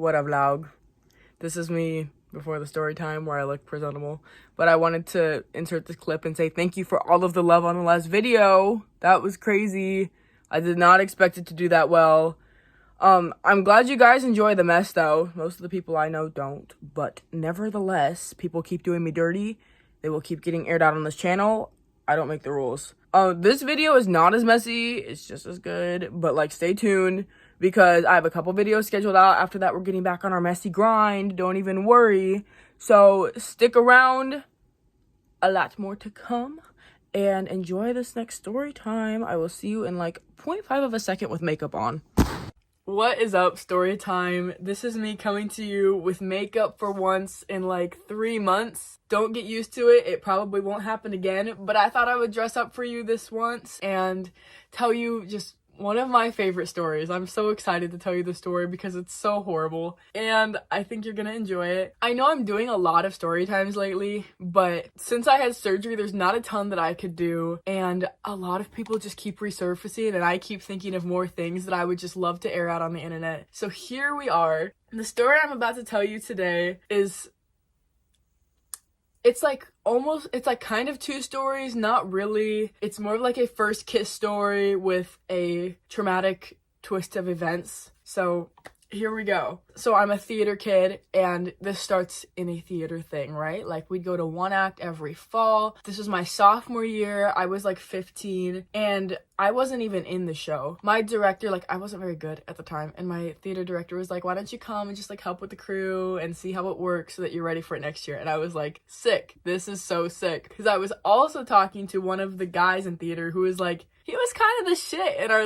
What up, vlog? This is me before the story time where I look presentable. But I wanted to insert this clip and say thank you for all of the love on the last video. That was crazy. I did not expect it to do that well. I'm glad you guys enjoy the mess though. Most of the people I know don't. But nevertheless, people keep doing me dirty. They will keep getting aired out on this channel. I don't make the rules. This video is not as messy. It's just as good. But like, stay tuned because I have a couple videos scheduled out. After that, we're getting back on our messy grind. Don't even worry. So stick around. A lot more to come. And enjoy this next story time. I will see you in like 0.5 of a second with makeup on. What is up, story time? This is me coming to you with makeup for once in like 3 months. Don't get used to it. It probably won't happen again, but I thought I would dress up for you this once and tell you just one of my favorite stories. I'm so excited to tell you the story because it's so horrible and I think you're gonna enjoy it. I know I'm doing a lot of story times lately, but since I had surgery, there's not a ton that I could do and a lot of people just keep resurfacing and I keep thinking of more things that I would just love to air out on the internet. So here we are. The story I'm about to tell you today is it's like kind of two stories, not really. It's more of like a first kiss story with a traumatic twist of events. So here we go. So I'm a theater kid and this starts in a theater thing, right? Like we'd go to one act every fall. This was my sophomore year. I was like 15 and I wasn't even in the show. My director, like I wasn't very good at the time. And my theater director was like, why don't you come and just like help with the crew and see how it works so that you're ready for it next year. And I was like, sick. This is so sick. Because I was also talking to one of the guys in theater who was like, he was kind of the shit in our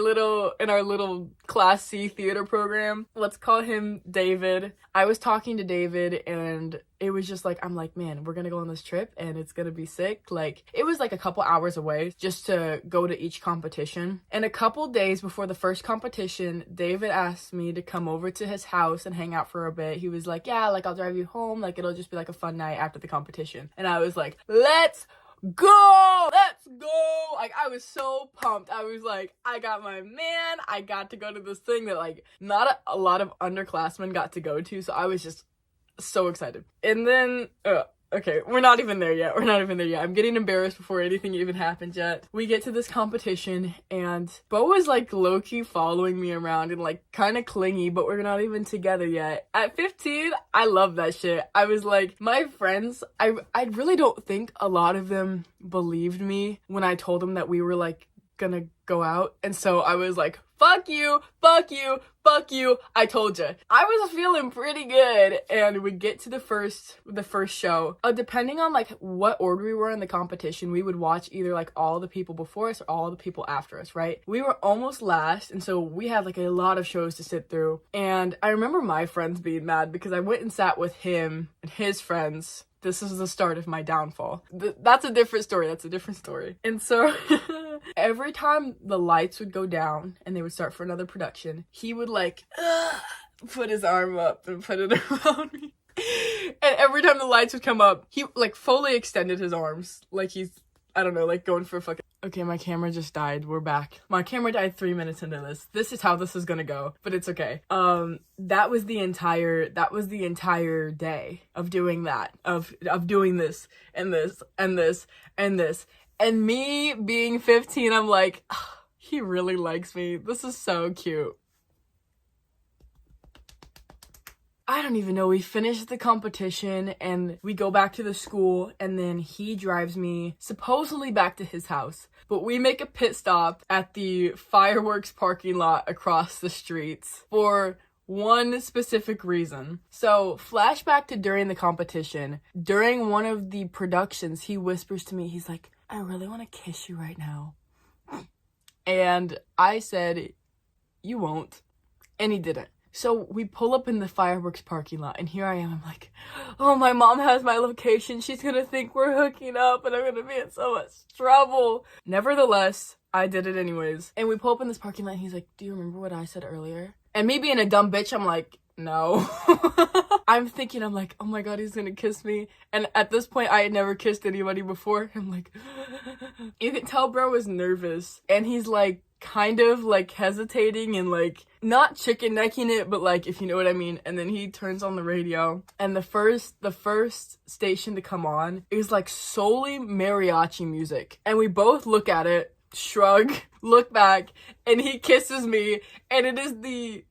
little Class C theater program. Let's call him David. I was talking to David and it was just like, I'm like, man, we're gonna go on this trip and it's gonna be sick. Like, it was like a couple hours away just to go to each competition. And a couple days before the first competition, David asked me to come over to his house and hang out for a bit. He was like, yeah, like I'll drive you home. Like, it'll just be like a fun night after the competition. And I was like, let's go! Let's go! Like, I was so pumped. I was like, I got my man. I got to go to this thing that like not a lot of underclassmen got to go to. So I was just so excited. And then, okay, we're not even there yet. I'm getting embarrassed before anything even happened yet. We get to this competition and Bo was like low-key following me around and like kind of clingy, but we're not even together yet. At 15, I love that shit. I was like, my friends, I really don't think a lot of them believed me when I told them that we were like gonna go out. And so I was like, fuck you, fuck you, fuck you. I told you. I was feeling pretty good. And we get to the first show. Depending on like what order we were in the competition, we would watch either like all the people before us or all the people after us, right? We were almost last. And so we had like a lot of shows to sit through. And I remember my friends being mad because I went and sat with him and his friends. This is the start of my downfall. That's a different story. And so every time the lights would go down and they would start for another production, he would like put his arm up and put it around me. And every time the lights would come up, he like fully extended his arms. Like he's, I don't know, like going for a fucking... Okay, my camera just died. We're back. My camera died 3 minutes into this. This is how this is gonna go, but it's okay. That was the entire day of doing that, of doing this and this and this and this. And me being 15, I'm like, oh, he really likes me. This is so cute. I don't even know. We finished the competition and we go back to the school and then he drives me supposedly back to his house. But we make a pit stop at the fireworks parking lot across the streets for one specific reason. So flashback to during the competition. During one of the productions, he whispers to me, he's like, I really want to kiss you right now. And I said, you won't. And he didn't. So we pull up in the fireworks parking lot and here I am. I'm like, oh, my mom has my location. She's gonna think we're hooking up and I'm gonna be in so much trouble. Nevertheless, I did it anyways. And we pull up in this parking lot and he's like, do you remember what I said earlier? And me being a dumb bitch, I'm like, no. I'm thinking, I'm like, oh my god, he's gonna kiss me. And at this point, I had never kissed anybody before. I'm like, you can tell bro was nervous. And he's like, kind of like hesitating and like not chicken necking it, but like, if you know what I mean. And then he turns on the radio, and the first station to come on is like solely mariachi music. And we both look at it, shrug, look back, and he kisses me, and it is the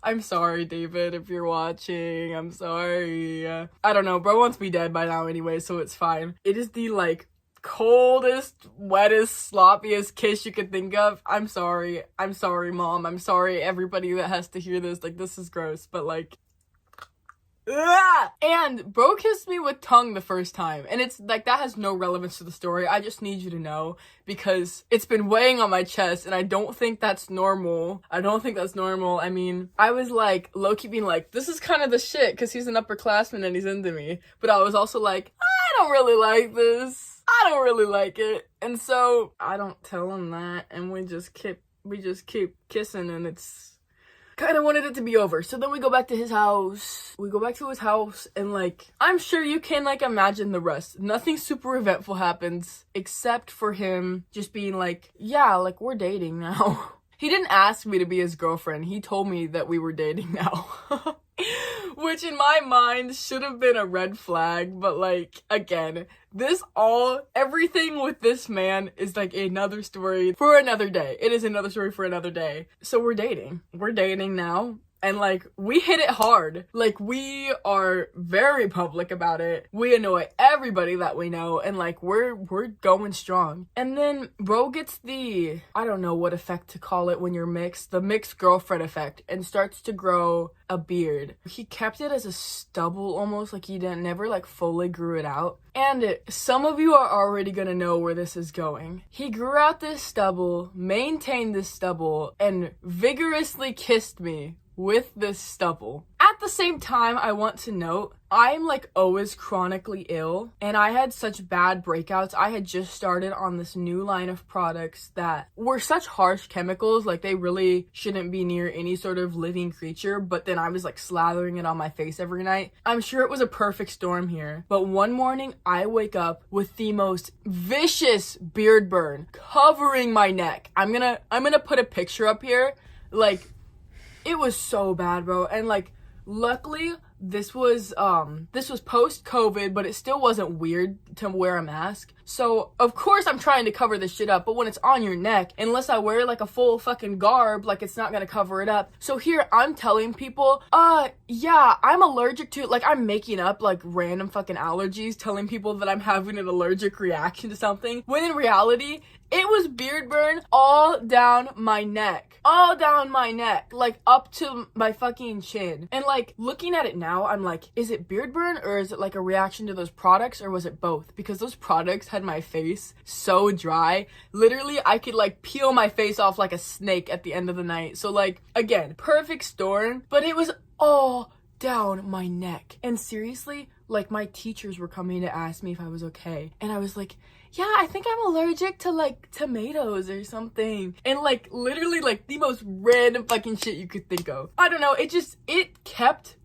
I'm sorry, David, if you're watching. I'm sorry. I don't know. Bro wants me dead by now anyway, so it's fine. It is the, like, coldest, wettest, sloppiest kiss you could think of. I'm sorry. I'm sorry, Mom. I'm sorry, everybody that has to hear this. Like, this is gross, but, like... Ugh! And bro kissed me with tongue the first time, and it's like, that has no relevance to the story. I just need you to know, because it's been weighing on my chest, and I don't think that's normal. I mean, I was like low-key being like, this is kind of the shit because he's an upperclassman and he's into me, but I was also like, I don't really like this. I don't really like it. And so I don't tell him that, and we just keep kissing, and it's kind of wanted it to be over. So then we go back to his house. And like, I'm sure you can like imagine the rest. Nothing super eventful happens except for him just being like, yeah, like, we're dating now. He didn't ask me to be his girlfriend. He told me that we were dating now. Which in my mind should have been a red flag, but like, again, everything with this man is like another story for another day. It is another story for another day. So we're dating now. And like, we hit it hard. Like, we are very public about it. We annoy everybody that we know, and like, we're going strong. And then bro gets the, I don't know what effect to call it when you're mixed, the mixed girlfriend effect, and starts to grow a beard. He kept it as a stubble almost, like he never like fully grew it out. And some of you are already gonna know where this is going. He grew out this stubble, maintained this stubble, and vigorously kissed me with this stubble. At the same time, I want to note, I'm like always chronically ill, and I had such bad breakouts. I had just started on this new line of products that were such harsh chemicals, like they really shouldn't be near any sort of living creature, but then I was like slathering it on my face every night. I'm sure it was a perfect storm here, but one morning I wake up with the most vicious beard burn covering my neck. I'm gonna put a picture up here. Like, it was so bad, bro. And like, luckily this was post-COVID, but it still wasn't weird to wear a mask. So of course I'm trying to cover this shit up, but when it's on your neck, unless I wear like a full fucking garb, like it's not gonna cover it up. So here I'm telling people, yeah, I'm allergic to, like, I'm making up like random fucking allergies, telling people that I'm having an allergic reaction to something, when in reality, it was beard burn all down my neck, like up to my fucking chin. And like, looking at it now, I'm like, is it beard burn or is it like a reaction to those products, or was it both? Because those products had my face so dry, literally I could like peel my face off like a snake at the end of the night. So like, again, perfect storm, but it was all down my neck. And seriously, like, my teachers were coming to ask me if I was okay, and I was like, yeah, I think I'm allergic to like tomatoes or something. And like, literally like the most random fucking shit you could think of. I don't know, it kept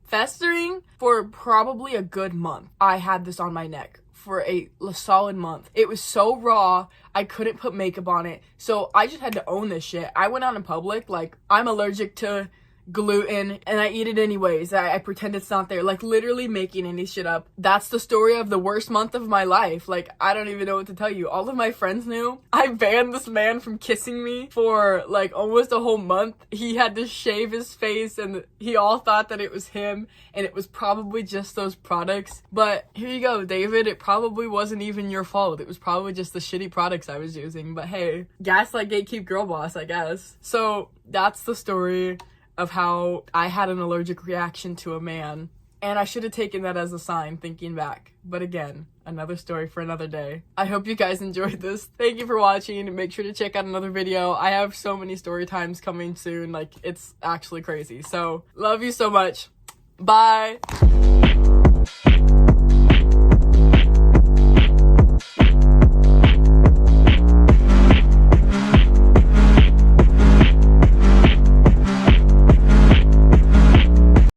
festering for probably a good month. I had this on my neck for a solid month. It was so raw, I couldn't put makeup on it, so I just had to own this shit. I went out in public like, I'm allergic to gluten and I eat it anyways. I pretend it's not there, like literally making any shit up. That's the story of the worst month of my life. Like, I don't even know what to tell you. All of my friends knew. I banned this man from kissing me for like almost a whole month. He had to shave his face, and he all thought that it was him, and it was probably just those products. But here you go, David, it probably wasn't even your fault. It was probably just the shitty products I was using. But hey, gaslight gatekeep girl boss, I guess. So that's the story of how I had an allergic reaction to a man. And I should have taken that as a sign, thinking back. But again, another story for another day. I hope you guys enjoyed this. Thank you for watching. Make sure to check out another video. I have so many story times coming soon. Like, it's actually crazy. So, love you so much. Bye.